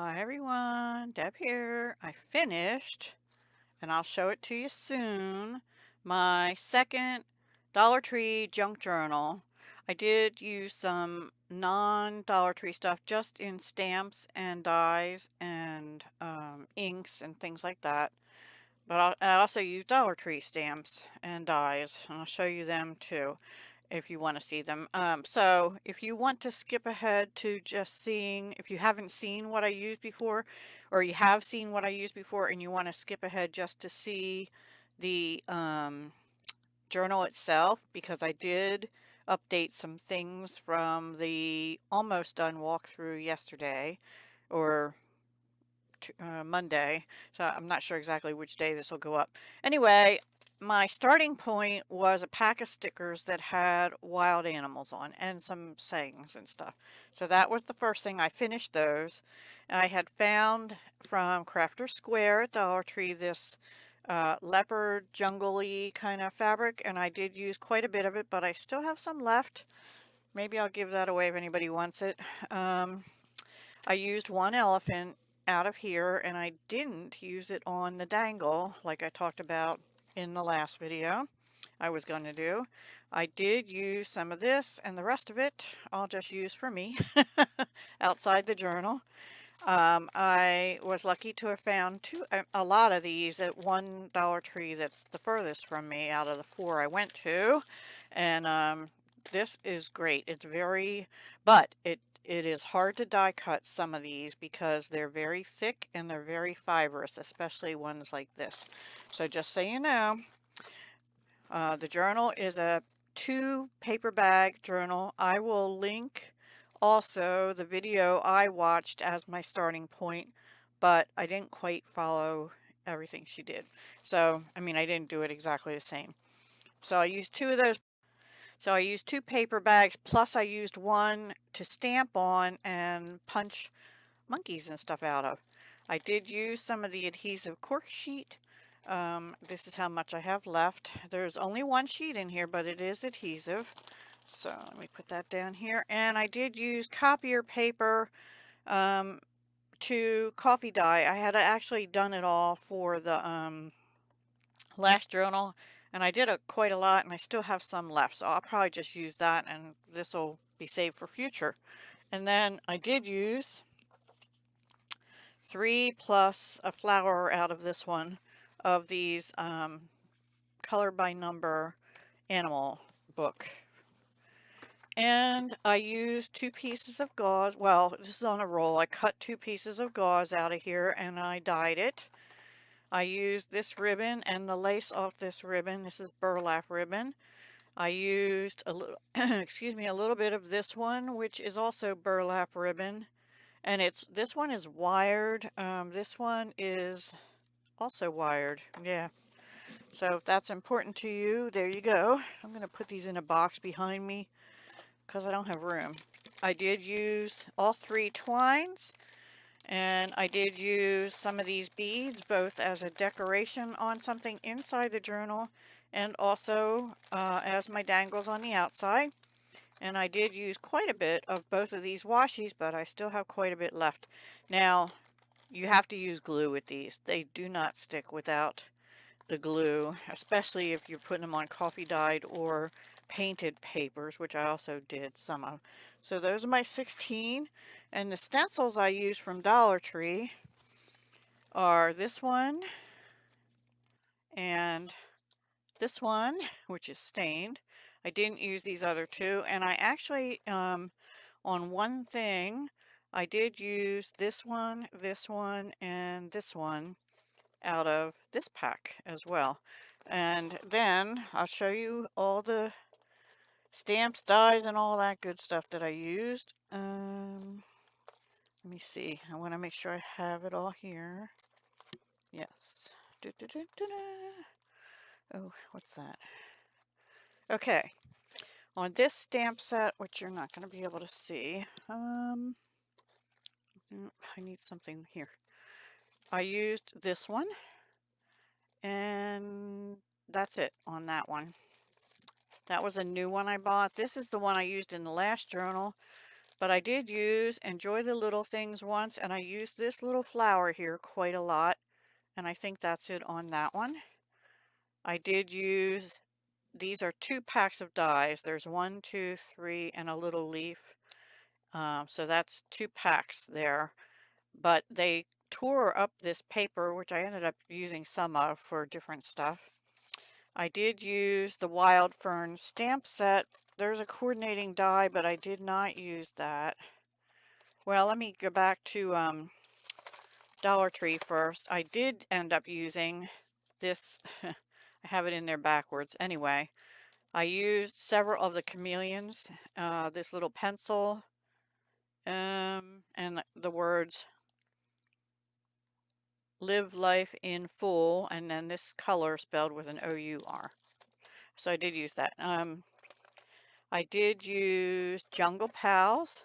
Hi everyone, Deb here. I finished, and I'll show it to you soon, my second Dollar Tree junk journal. I did use some non-Dollar Tree stuff just in stamps and dies and inks and things like that. But I also use Dollar Tree stamps and dies, and I'll show you them too if you want to see them. So if you want to skip ahead to just seeing, if you haven't seen what I used before, or you have seen what I used before and you want to skip ahead just to see the journal itself, because I did update some things from the almost done walkthrough yesterday, or Monday, so I'm not sure exactly which day this will go up. Anyway, my starting point was a pack of stickers that had wild animals on and some sayings and stuff. So that was the first thing. I finished those. I had found from Crafter Square at Dollar Tree this leopard jungle-y kind of fabric, and I did use quite a bit of it, but I still have some left. Maybe I'll give that away if anybody wants it. I used one elephant out of here, and I didn't use it on the dangle like I talked about in the last video I was going to do. I did use some of this, and the rest of it I'll just use for me outside the journal. I was lucky to have found a lot of these at one Dollar Tree that's the furthest from me out of the four I went to, and this is great. It's very, but it is hard to die cut some of these because they're very thick and they're very fibrous, especially ones like this. So just so you know, the journal is a 2 paper bag journal. I will link also the video I watched as my starting point, but I didn't quite follow everything she did. So, I mean, I didn't do it exactly the same. So I used two of those. So I used 2 paper bags, plus I used one to stamp on and punch monkeys and stuff out of. I did use some of the adhesive cork sheet. This is how much I have left. There's only one sheet in here, but it is adhesive. So let me put that down here. And I did use copier paper to coffee dye. I had actually done it all for the last journal, and I did quite a lot, and I still have some left, so I'll probably just use that, and this will be saved for future. And then I did use 3 plus a flower out of this one of these color by number animal book. And I used 2 pieces of gauze. Well, this is on a roll. I cut 2 pieces of gauze out of here and I dyed it. I used this ribbon and the lace off this ribbon. This is burlap ribbon. I used a little, excuse me, a little bit of this one, which is also burlap ribbon. And this one is wired. This one is also wired. Yeah. So if that's important to you, there you go. I'm going to put these in a box behind me because I don't have room. I did use all 3 twines, and I did use some of these beads both as a decoration on something inside the journal and also as my dangles on the outside. And I did use quite a bit of both of these washies, but I still have quite a bit left. Now, you have to use glue with these. They do not stick without the glue, especially if you're putting them on coffee dyed or painted papers, which I also did some of. So those are my 16, and the stencils I use from Dollar Tree are this one and this one, which is stained. I didn't use these other 2, and I actually on one thing I did use this one, and this one out of this pack as well. And then I'll show you all the stamps, dies, and all that good stuff that I used. Let me see. I want to make sure I have it all here. Yes. Oh, what's that? Okay. On this stamp set, which you're not going to be able to see, I need something here. I used this one, and that's it on that one. That was a new one I bought. This is the one I used in the last journal. But I did use Enjoy the Little Things once, and I used this little flower here quite a lot, and I think that's it on that one. I did use, these are 2 packs of dies. There's 1, 2, 3, and a little leaf. So that's 2 packs there. But they tore up this paper, which I ended up using some of for different stuff. I did use the Wild Fern stamp set. There's a coordinating die, but I did not use that. Well, let me go back to Dollar Tree first. I did end up using this. I have it in there backwards. Anyway, I used several of the chameleons, this little pencil, and the words Live Life in Full, and then this color spelled with an O-U-R. So I did use that. I did use Jungle Pals,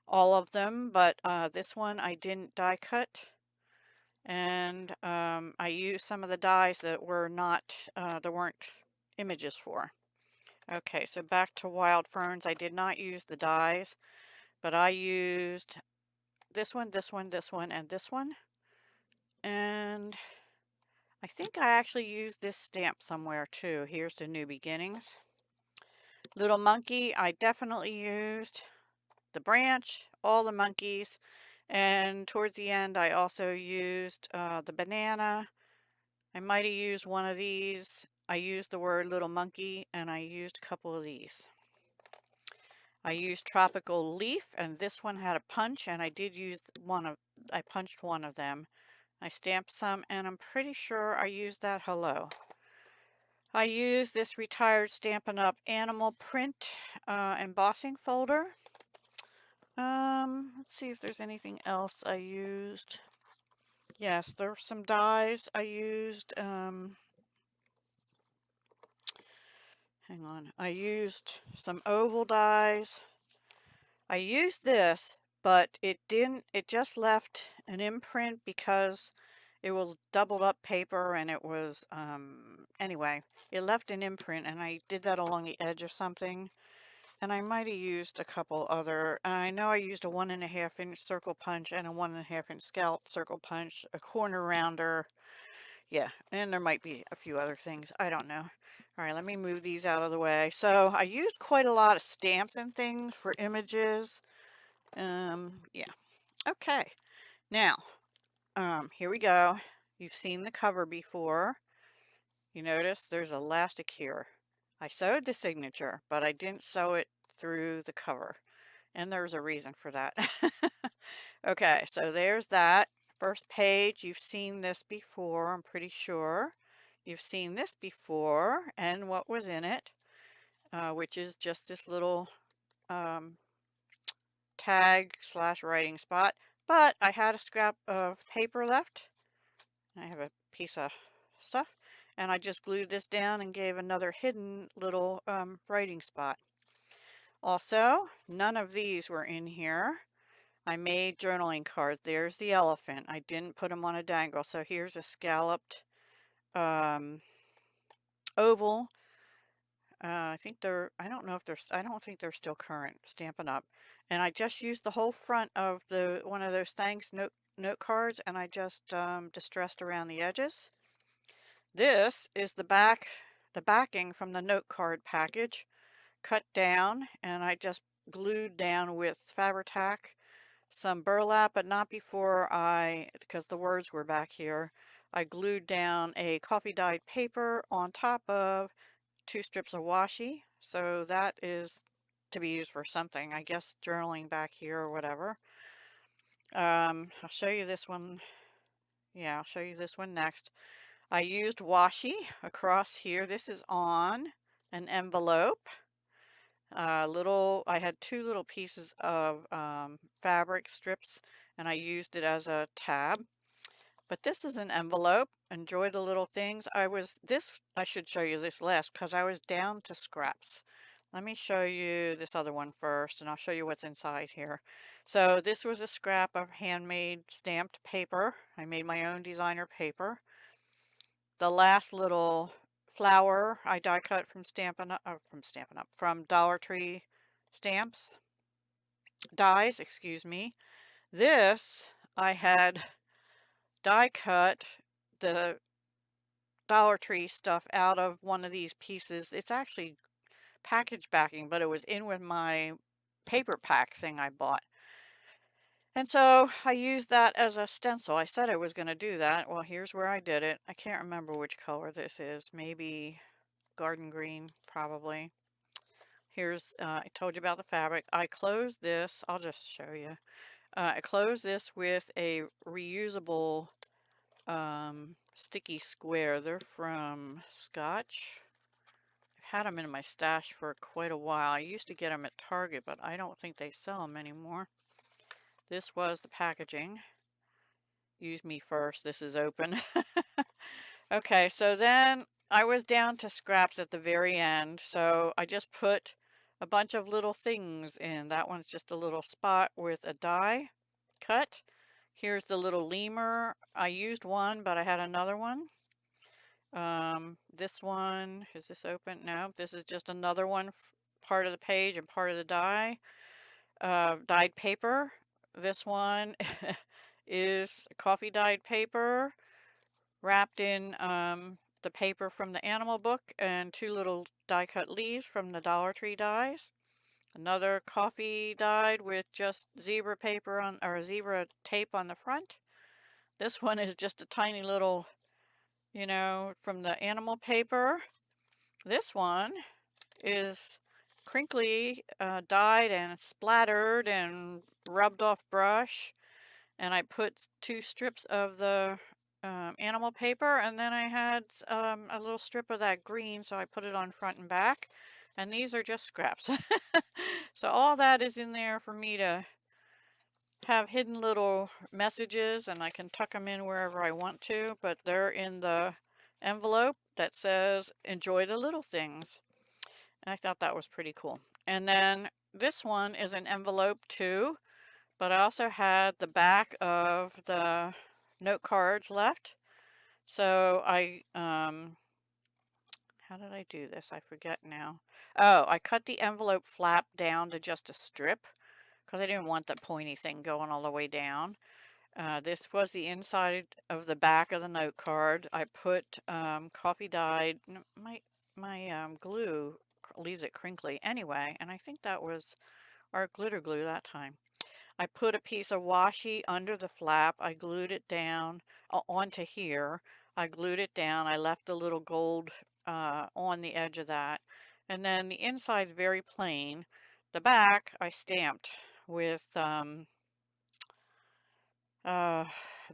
all of them, but this one I didn't die cut. And I used some of the dies that were not, there weren't images for. Okay, so back to Wild Ferns. I did not use the dies, but I used this one, this one, this one, and this one. And I think I actually used this stamp somewhere too. Here's the New Beginnings. Little Monkey, I definitely used the branch, all the monkeys, and towards the end I also used the banana. I might have used one of these. I used the word little monkey, and I used a couple of these. I used Tropical Leaf, and this one had a punch, and I did use I punched one of them. I stamped some, and I'm pretty sure I used that hello. I used this Retired Stampin' Up! Animal print embossing folder. Let's see if there's anything else I used. Yes, there were some dies I used. Hang on. I used some oval dies. I used this, but it just left an imprint because it was doubled up paper and it was, anyway, it left an imprint and I did that along the edge of something. And I might have used a couple other, I know I used a 1.5 inch circle punch and a 1.5 inch scallop circle punch, a corner rounder. Yeah, and there might be a few other things. I don't know. All right, let me move these out of the way. So I used quite a lot of stamps and things for images. Yeah. Okay. Now, here we go. You've seen the cover before. You notice there's elastic here. I sewed the signature, but I didn't sew it through the cover. And there's a reason for that. Okay, so there's that. First page, you've seen this before, I'm pretty sure. You've seen this before, and what was in it, which is just this little tag / writing spot. But I had a scrap of paper left. I have a piece of stuff, and I just glued this down and gave another hidden little writing spot. Also, none of these were in here. I made journaling cards. There's the elephant. I didn't put them on a dangle. So here's a scalloped oval. I don't know if I don't think they're still current, Stampin' Up. And I just used the whole front of one of those thanks note cards, and I just distressed around the edges. This is the backing from the note card package, cut down, and I just glued down with Fabri-Tac some burlap, but not before because the words were back here, I glued down a coffee dyed paper on top of 2 strips of washi. So that is to be used for something, I guess journaling back here or whatever. I'll show you this one. Yeah, I'll show you this one next. I used washi across here. This is on an envelope. I had 2 little pieces of fabric strips, and I used it as a tab. But this is an envelope. Enjoy the little things. I should show you this last because I was down to scraps. Let me show you this other one first, and I'll show you what's inside here. So this was a scrap of handmade stamped paper. I made my own designer paper. The last little flower I die cut from Stampin' Up, from Dollar Tree stamps. dies, excuse me. This, I had die cut the Dollar Tree stuff out of one of these pieces. It's actually package backing, but it was in with my paper pack thing I bought. And so I used that as a stencil. I said I was going to do that. Well, here's where I did it. I can't remember which color this is. Maybe garden green, probably. Here's, I told you about the fabric. I closed this. I'll just show you. I closed this with a reusable sticky square. They're from Scotch. I've had them in my stash for quite a while. I used to get them at Target, but I don't think they sell them anymore. This was the packaging. Use me first. This is open. Okay, so then I was down to scraps at the very end, so I just put a bunch of little things in. That one's just a little spot with a die cut. Here's the little lemur. I used one, but I had another one. This one, is this open? No, this is just another one, part of the page and part of the die. Dyed paper. This one is coffee dyed paper wrapped in the paper from the animal book and two little die cut leaves from the Dollar Tree dies. Another coffee dyed with just zebra paper on, or zebra tape on the front. This one is just a tiny little, you know, from the animal paper. This one is crinkly, dyed and splattered and rubbed off brush. And I put two strips of the animal paper, and then I had a little strip of that green, so I put it on front and back. And these are just scraps. So all that is in there for me to have hidden little messages, and I can tuck them in wherever I want to, but they're in the envelope that says, enjoy the little things. And I thought that was pretty cool. And then this one is an envelope too, but I also had the back of the note cards left. So I, how did I do this? I forget now. Oh, I cut the envelope flap down to just a strip because I didn't want that pointy thing going all the way down. This was the inside of the back of the note card. I put coffee dyed, my glue leaves it crinkly anyway, and I think that was our glitter glue that time. I put a piece of washi under the flap. I glued it down onto here. I glued it down. I left a little gold on the edge of that. And then the inside's very plain. The back I stamped with uh,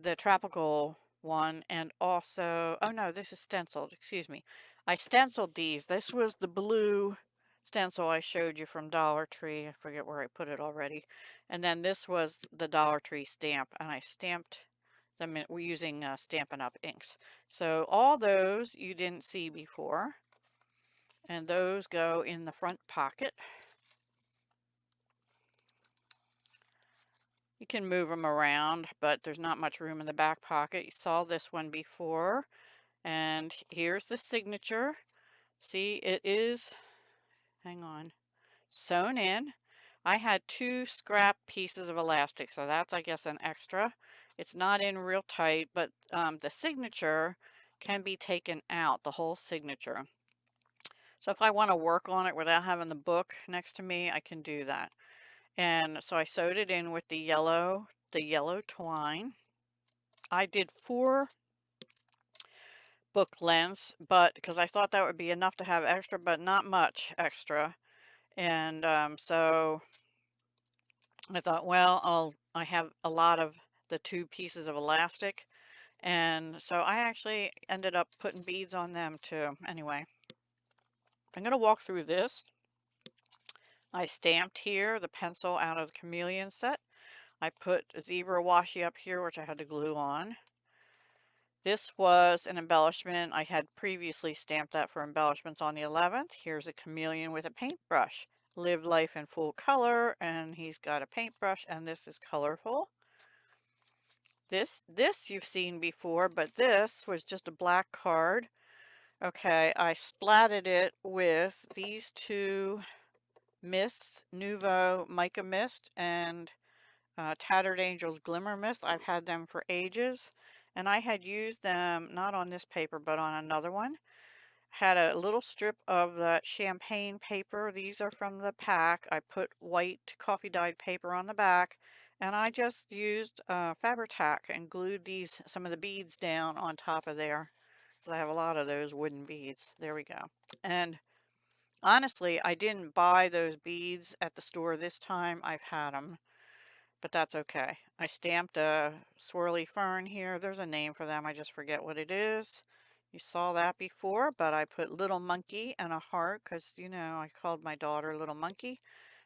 the tropical one, and also, oh no, this is stenciled, excuse me. I stenciled these. This was the blue stencil I showed you from Dollar Tree. I forget where I put it already. And then this was the Dollar Tree stamp, and I stamped them we're using Stampin' Up! Inks. So all those you didn't see before, and those go in the front pocket. You can move them around, but there's not much room in the back pocket. You saw this one before, and here's the signature. See, it is, hang on, sewn in. I had two scrap pieces of elastic, so that's, I guess, an extra. It's not in real tight, but the signature can be taken out, the whole signature. So if I want to work on it without having the book next to me, I can do that. And so I sewed it in with the yellow twine. I did 4 book lengths, but because I thought that would be enough to have extra, but not much extra. And so I thought, well, I have a lot of the 2 pieces of elastic, and so I actually ended up putting beads on them too. Anyway, I'm going to walk through this. I stamped here the pencil out of the chameleon set. I put zebra washi up here, which I had to glue on. This was an embellishment. I had previously stamped that for embellishments on the 11th. Here's a chameleon with a paintbrush. Live life in full color, and he's got a paintbrush, and this is colorful. This you've seen before, but this was just a black card. Okay, I splatted it with these 2 Mist, Nouveau Mica Mist, and Tattered Angels Glimmer Mist. I've had them for ages, and I had used them not on this paper but on another one. Had a little strip of that champagne paper. These are from the pack. I put white coffee dyed paper on the back, and I just used Fabri-Tac and glued some of the beads down on top of there. 'Cause I have a lot of those wooden beads. There we go. And honestly, I didn't buy those beads at the store this time. I've had them, but that's okay. I stamped a swirly fern here. There's a name for them. I just forget what it is. You saw that before, but I put little monkey and a heart because, you know, I called my daughter Little Monkey.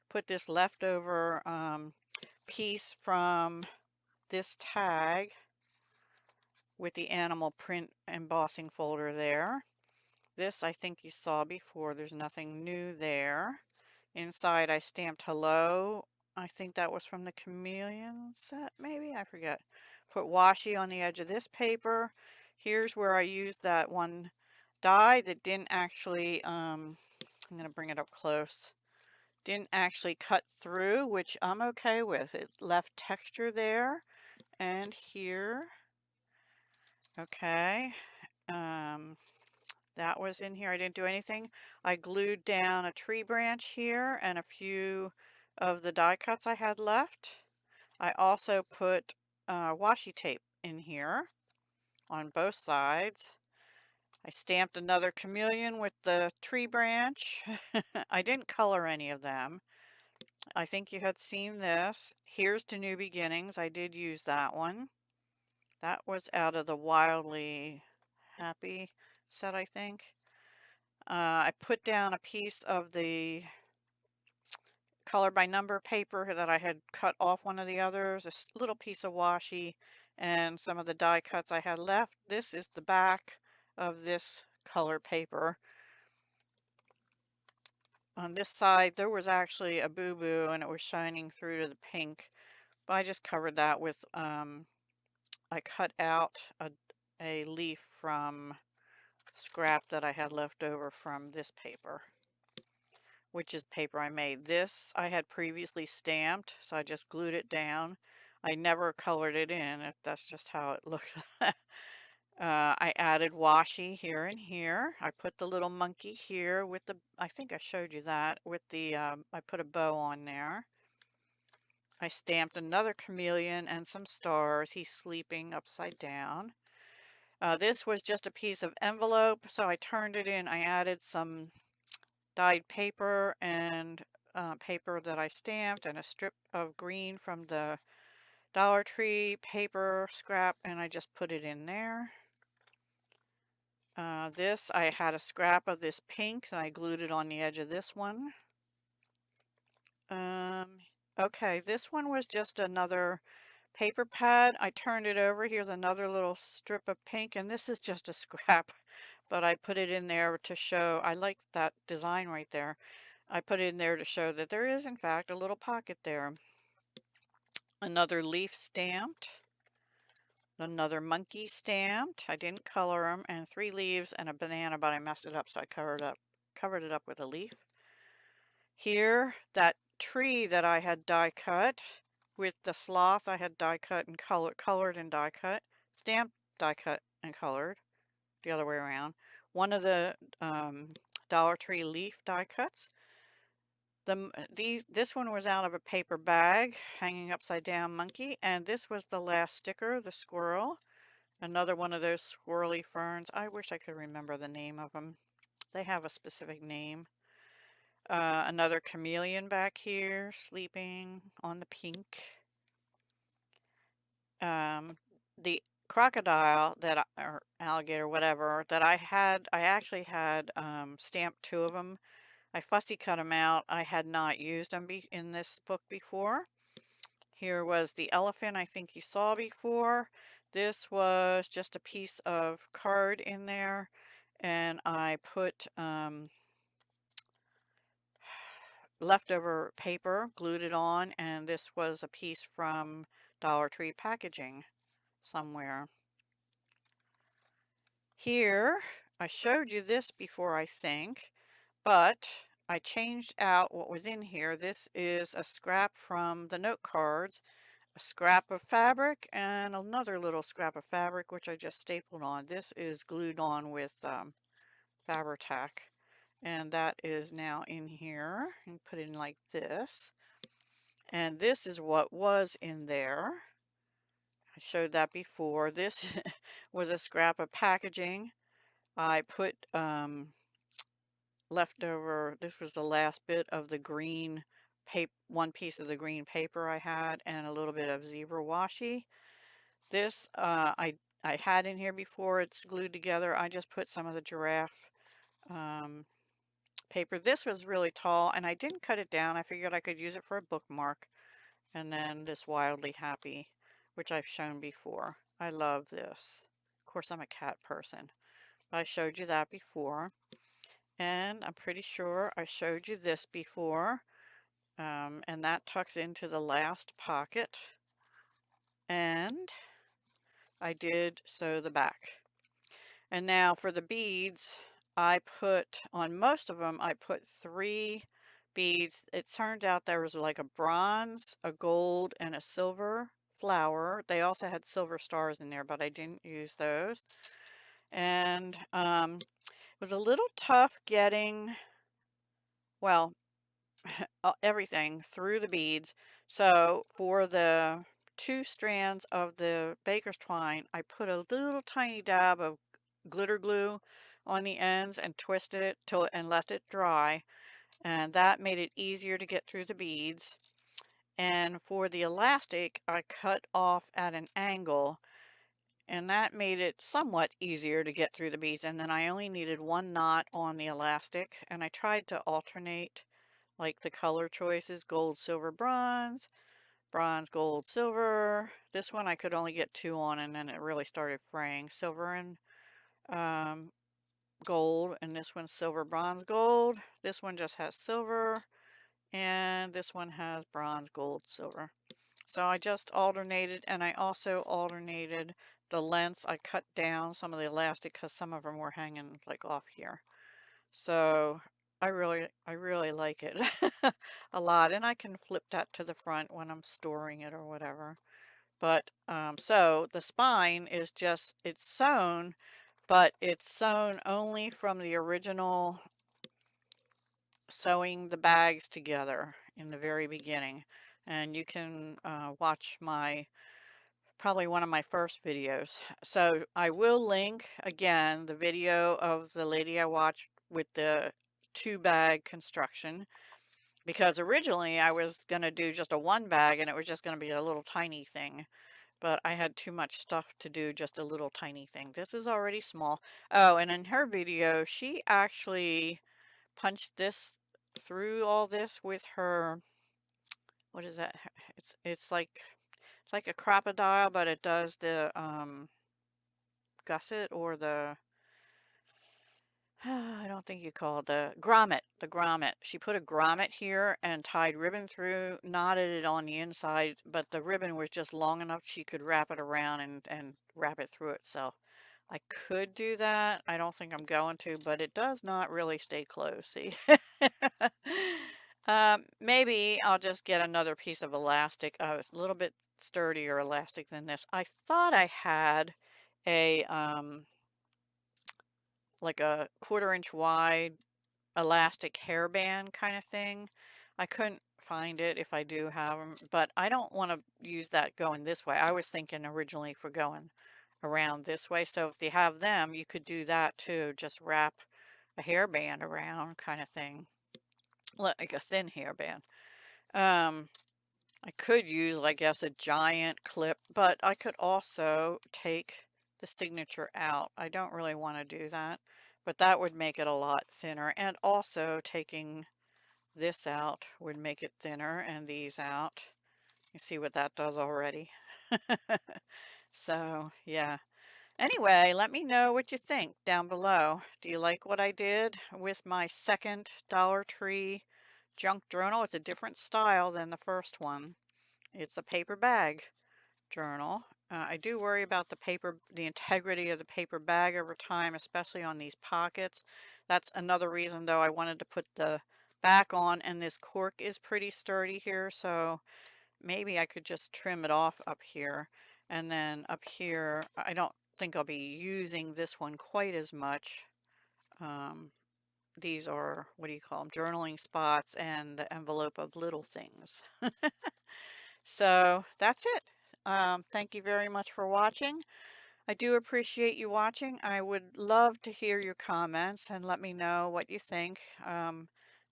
Put this leftover piece from this tag with the animal print embossing folder there. This I think you saw before. There's nothing new there. Inside I stamped hello. I think that was from the chameleon set, maybe? I forget. Put washi on the edge of this paper. Here's where I used that one die that didn't actually, I'm going to bring it up close, didn't actually cut through, which I'm okay with. It left texture there and here. Okay. That was in here. I didn't do anything. I glued down a tree branch here and a few of the die cuts I had left. I also put washi tape in here on both sides. I stamped another chameleon with the tree branch. I didn't color any of them. I think you had seen this. Here's to New Beginnings. I did use that one. That was out of the Wildly Happy set, I think. I put down a piece of the color by number paper that I had cut off one of the others, a little piece of washi, and some of the die cuts I had left. This is the back of this color paper. On this side, there was actually a boo-boo and it was shining through to the pink. But I just covered that with, I cut out a leaf from scrap that I had left over from this paper, which is paper I made. This I had previously stamped, so I just glued it down. I never colored it in. That's just how it looked. I added washi here and here. I put the little monkey here with the, I think I showed you that, with the, I put a bow on there. I stamped another chameleon and some stars. He's sleeping upside down. This was just a piece of envelope, so I turned it in. I added some dyed paper and paper that I stamped and a strip of green from the Dollar Tree paper scrap, and I just put it in there. This, I had a scrap of this pink and I glued it on the edge of this one. Okay, this one was just another paper pad. I turned it over. Here's another little strip of pink, and this is just a scrap, but I put it in there to show, I like that design right there. I put it in there to show that there is, in fact, a little pocket there. Another leaf stamped. Another monkey stamped. I didn't color them, and 3 leaves and a banana, but I messed it up, so I covered it up with a leaf. Here, that tree that I had die cut with the sloth I had die cut and colored and die cut, stamped, die cut and colored, the other way around. One of the Dollar Tree leaf die cuts. This one was out of a paper bag, hanging upside down monkey, and this was the last sticker, the squirrel. Another one of those swirly ferns. I wish I could remember the name of them. They have a specific name. Another chameleon back here, sleeping on the pink. The crocodile or alligator, whatever, that I actually had stamped 2 of them. I fussy cut them out. I had not used them in this book before. Here was the elephant I think you saw before. This was just a piece of card in there, and I put leftover paper, glued it on, and this was a piece from Dollar Tree packaging somewhere. Here, I showed you this before, I think, but I changed out what was in here. This is a scrap from the note cards, a scrap of fabric, and another little scrap of fabric, which I just stapled on. This is glued on with Fabri-Tac, and that is now in here, and put in like this. And this is what was in there. I showed that before. This was a scrap of packaging. I put leftover, this was the last bit of the green paper, one piece of the green paper I had, and a little bit of zebra washi. This I had in here before, it's glued together. I just put some of the giraffe um, paper. This was really tall, and I didn't cut it down. I figured I could use it for a bookmark. And then this Wildly Happy, which I've shown before. I love this. Of course, I'm a cat person. I showed you that before. And I'm pretty sure I showed you this before. And that tucks into the last pocket. And I did sew the back. And now for the beads, I put, on most of them, I put 3 beads. It turned out there was like a bronze, a gold, and a silver flower. They also had silver stars in there, but I didn't use those. And it was a little tough getting, well, everything through the beads. So for the 2 strands of the baker's twine, I put a little tiny dab of glitter glue on the ends and twisted it till and left it dry, and that made it easier to get through the beads. And for the elastic, I cut off at an angle, and that made it somewhat easier to get through the beads. And then I only needed 1 knot on the elastic, and I tried to alternate like the color choices: gold, silver, bronze, bronze, gold, silver. This one I could only get 2 on, and then it really started fraying. Silver and um, gold, and this one's silver, bronze, gold. This one just has silver, and this one has bronze, gold, silver. So I just alternated, and I also alternated the lengths. I cut down some of the elastic because some of them were hanging like off here. So I really like it a lot, and I can flip that to the front when I'm storing it or whatever. But so the spine is just, it's sewn, but it's sewn only from the original sewing the bags together in the very beginning. And you can watch probably one of my first videos. So I will link again the video of the lady I watched with the 2-bag construction, because originally I was going to do just a 1 bag and it was just going to be a little tiny thing. But I had too much stuff to do just a little tiny thing. This is already small. Oh, and in her video, she actually punched this through all this with her, what is that? It's like a crocodile, but it does the gusset, or the I don't think you call it the grommet. The grommet. She put a grommet here and tied ribbon through, knotted it on the inside, but the ribbon was just long enough she could wrap it around and wrap it through itself. I could do that. I don't think I'm going to, but it does not really stay closed. See? Maybe I'll just get another piece of elastic. It's a little bit sturdier elastic than this. I thought I had a like a 1/4 inch wide elastic hairband kind of thing. I couldn't find it if I do have them, but I don't want to use that going this way. I was thinking originally for going around this way. So if you have them, you could do that too. Just wrap a hairband around kind of thing, like a thin hairband. Um, I could use, I guess, a giant clip, but I could also take the signature out. I don't really want to do that, but that would make it a lot thinner. And also taking this out would make it thinner, and these out. You see what that does already. So, yeah. Anyway, let me know what you think down below. Do you like what I did with my second Dollar Tree junk journal? It's a different style than the first one. It's a paper bag journal. I do worry about the integrity of the paper bag over time, especially on these pockets. That's another reason, though, I wanted to put the back on, and this cork is pretty sturdy here, so maybe I could just trim it off up here. And then up here, I don't think I'll be using this one quite as much. Um, these are, what do you call them? Journaling spots and the envelope of little things. So that's it. Thank you very much for watching. I do appreciate you watching. I would love to hear your comments and let me know what you think.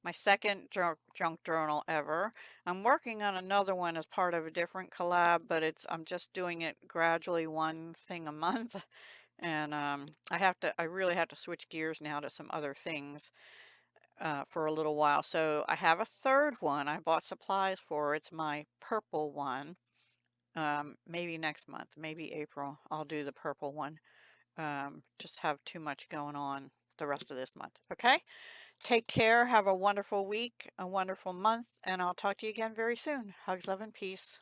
My second junk journal ever. I'm working on another one as part of a different collab, but I'm just doing it gradually, one thing a month. And I really have to switch gears now to some other things for a little while. So I have a third one I bought supplies for. It's my purple one. Maybe next month, maybe April, I'll do the purple one. Just have too much going on the rest of this month. Okay? Take care. Have a wonderful week, a wonderful month, and I'll talk to you again very soon. Hugs, love, and peace.